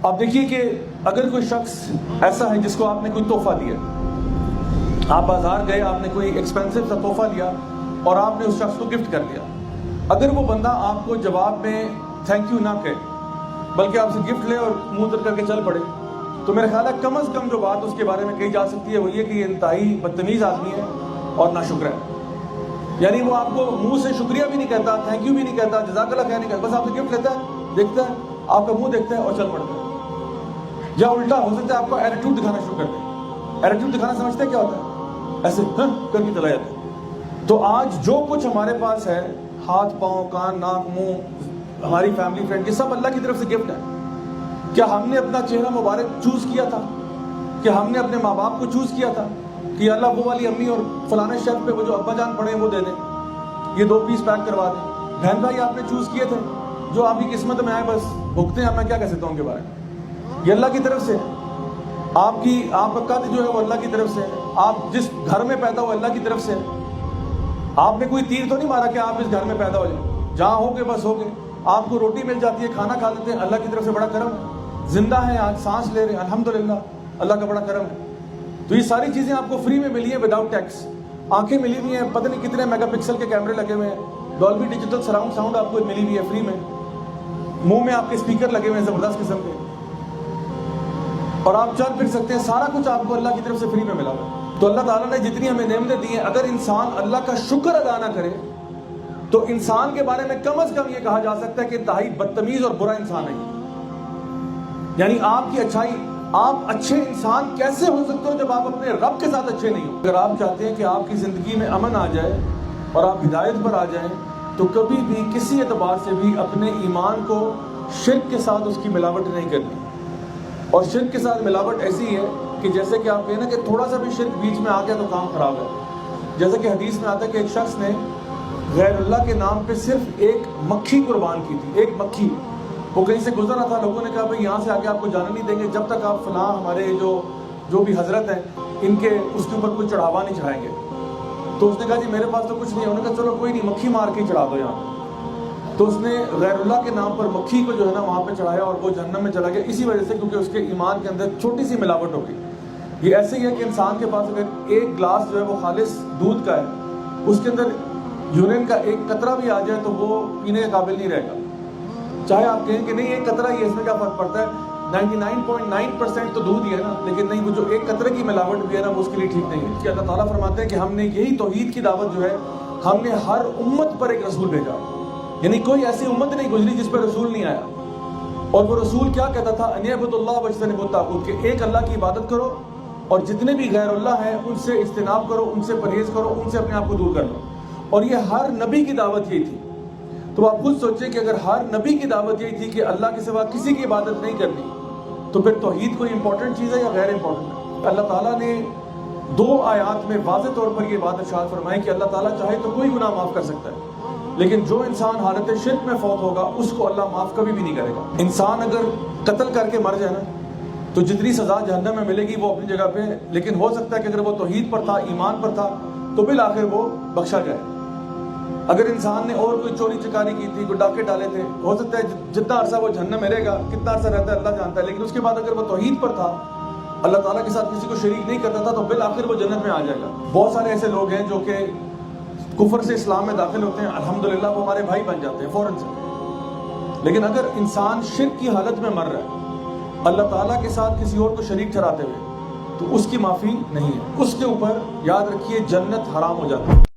आप देखिए कि अगर कोई शख्स ऐसा है जिसको आपने कोई तोहफा दिया, आप बाजार गए, आपने कोई एक्सपेंसिव सा तोहफा लिया और आपने उस शख्स को गिफ्ट कर दिया, अगर वो बंदा आपको जवाब में थैंक यू ना कहे बल्कि आपसे गिफ्ट ले और मुंह तर करके चल पड़े, तो मेरा ख्याल है कम अज़ कम जो बात उसके बारे में कही जा सकती है वो ये कि ये इंतहाई बदतमीज़ आदमी है और नाशुक्र है। यानी वो आपको मुंह से शुक्रिया भी नहीं कहता, थैंक यू भी नहीं कहता, जज़ाकल्लाह खैर नहीं कहता, बस आपसे गिफ्ट लेता है, देखता है, आपका मुंह देखता है और चल पड़ता है। या उल्टा हो सकता है आपको एटीट्यूड दिखाना शुरू कर दे। एटीट्यूड दिखाना समझते हैं क्या होता है? ऐसे करके चला जाता है। तो आज जो कुछ हमारे पास है, हाथ पांव कान नाक मुंह हमारी फैमिली फ्रेंड के, सब अल्लाह की तरफ से गिफ्ट है। क्या हमने अपना चेहरा मुबारक चूज किया था? क्या हमने अपने माँ बाप को चूज किया था कि अल्लाह वो वाली अम्मी और फलाने शेल्फ पे वो जो अब्बा जान पड़े वो दे दें, ये 2 पीस पैक करवा दें? बहन भाई आपने चूज किए थे, जो आपकी किस्मत में आए बस भुगते हैं। मैं क्या कह सकता हूँ उनके बारे में? ये अल्लाह की तरफ से है। आपका कद जो है वो अल्लाह की तरफ से है। आप जिस घर में पैदा हो अल्लाह की तरफ से है। आपने कोई तीर तो नहीं मारा कि आप इस घर में पैदा हो जाए, जहाँ होगे बस होगे। आपको रोटी मिल जाती है, खाना खा लेते हैं, अल्लाह की तरफ से बड़ा करम है। जिंदा है, आज सांस ले रहे हैं, अल्हम्दुलिल्लाह, अल्लाह का बड़ा करम है। तो ये सारी चीजें आपको फ्री में मिली है विदाउट टैक्स। आंखें मिली हुई हैं, पता नहीं कितने मेगापिक्सल के कैमरे लगे हुए हैं, डॉल्बी डिजिटल सराउंड साउंड आपको मिली हुई है फ्री में, मुंह में आपके स्पीकर लगे हुए हैं जबरदस्त किस्म के, और आप चल फिर सकते हैं। सारा कुछ आपको अल्लाह की तरफ से फ्री में मिला हुआ। तो अल्लाह ताला ने जितनी हमें नेमतें दी हैं, अगर इंसान अल्लाह का शुक्र अदा ना करे तो इंसान के बारे में कम से कम ये कहा जा सकता है कि इंतहाई बदतमीज और बुरा इंसान है। यानी आपकी अच्छाई, आप अच्छे इंसान कैसे हो सकते हो जब आप अपने रब के साथ अच्छे नहीं हो? अगर आप चाहते हैं कि आपकी जिंदगी में अमन आ जाए और आप हिदायत पर आ जाएं, तो कभी भी किसी एतबार से भी अपने ईमान को शिर्क के साथ उसकी मिलावट नहीं करनी। और शिर्क के साथ मिलावट ऐसी है कि जैसे कि आप कहें ना कि थोड़ा सा भी शिर्क बीच में आ गया तो काम खराब है। जैसे कि हदीस में आता है कि एक शख्स ने गैरुल्लाह के नाम पे सिर्फ एक मक्खी कुर्बान की थी। एक मक्खी, वो कहीं से गुजर रहा था, लोगों ने कहा भाई यहाँ से आगे आपको जाने नहीं देंगे जब तक आप फलां हमारे जो भी हजरत हैं इनके उसके ऊपर कोई चढ़ावा नहीं चढ़ाएंगे। तो उसने कहा जी मेरे पास तो कुछ नहीं है। उन्होंने कहा चलो कोई नहीं, मक्खी मार के चढ़ा दो यहाँ। तो उसने गैरुल्लाह के नाम पर मक्खी को जो है ना वहाँ पे चढ़ाया और वो जहन्नम में चला गया, इसी वजह से क्योंकि उसके ईमान के अंदर छोटी सी मिलावट हो गई। ये ऐसे ही है कि इंसान के पास अगर एक गिलास जो है वो खालिस दूध का है, उसके अंदर यूरिन का एक कतरा भी आ जाए तो वो पीने के काबिल नहीं रहेगा। चाहे आप कहें कि नहीं एक कतरा ही है, इसमें क्या फर्क पड़ता है, 99.9% तो दूध ही है ना, लेकिन नहीं, वो जो एक कतरे की मिलावट भी है ना वो उसके लिए ठीक नहीं है। कि अल्लाह ताला फरमाते हैं कि हमने यही तौहीद की दावत जो है, हमने हर उम्मत पर एक रसूल भेजा। यानी कोई ऐसी उम्मत नहीं गुजरी जिस पर रसूल नहीं आया। और वो रसूल क्या कहता था? अनिअबुदुल्लाह वज्तनिबुत तागूत, कि एक अल्लाह की इबादत करो और जितने भी गैरुल्लाह हैं उनसे इज्तिनाब करो, उनसे परहेज करो, उनसे अपने आप को दूर कर लो। और ये हर नबी की दावत यही थी। तो आप खुद सोचें कि अगर हर नबी की दावत यही थी कि अल्लाह के सिवा किसी की इबादत नहीं करनी, तो फिर तौहीद कोई इंपॉर्टेंट चीज़ है या गैर इंपॉर्टेंट है? अल्लाह ताला ने 2 आयात में वाज़ेह तौर पर यह बात इरशाद फरमाई कि अल्लाह ताला चाहे तो कोई गुनाह माफ़ कर सकता है, लेकिन जो इंसान हालत शिर्क में फौत होगा उसको अल्लाह माफ़ कभी भी नहीं करेगा। इंसान अगर कत्ल करके मर जाए ना तो जितनी सज़ा जहन्नम में मिलेगी वो अपनी जगह पे, लेकिन हो सकता है कि अगर वो तौहीद पर था, ईमान पर था, तो बिल आखिर वो बख्शा जाए। अगर इंसान ने और कोई चोरी चकारी की थी, कोई डाके डाले थे, हो सकता है जितना अरसा वो जहन्नम में रहेगा, कितना अरसा रहता है अल्लाह जानता है, लेकिन उसके बाद अगर वो तौहीद पर था, अल्लाह ताला के साथ किसी को शरीक नहीं करता था, तो बिल आखिर वो जन्नत में आ जाएगा। बहुत सारे ऐसे लोग हैं जो कि कुफर से इस्लाम में दाखिल होते हैं, अल्हम्दुलिल्लाह वो हमारे भाई बन जाते हैं फौरन से। लेकिन अगर इंसान शिर्क की हालत में मर रहा है अल्लाह ताला के साथ किसी और को शरीक ठहराते हुए, तो उसकी माफ़ी नहीं है, उसके ऊपर याद रखिए जन्नत हराम हो जाती है।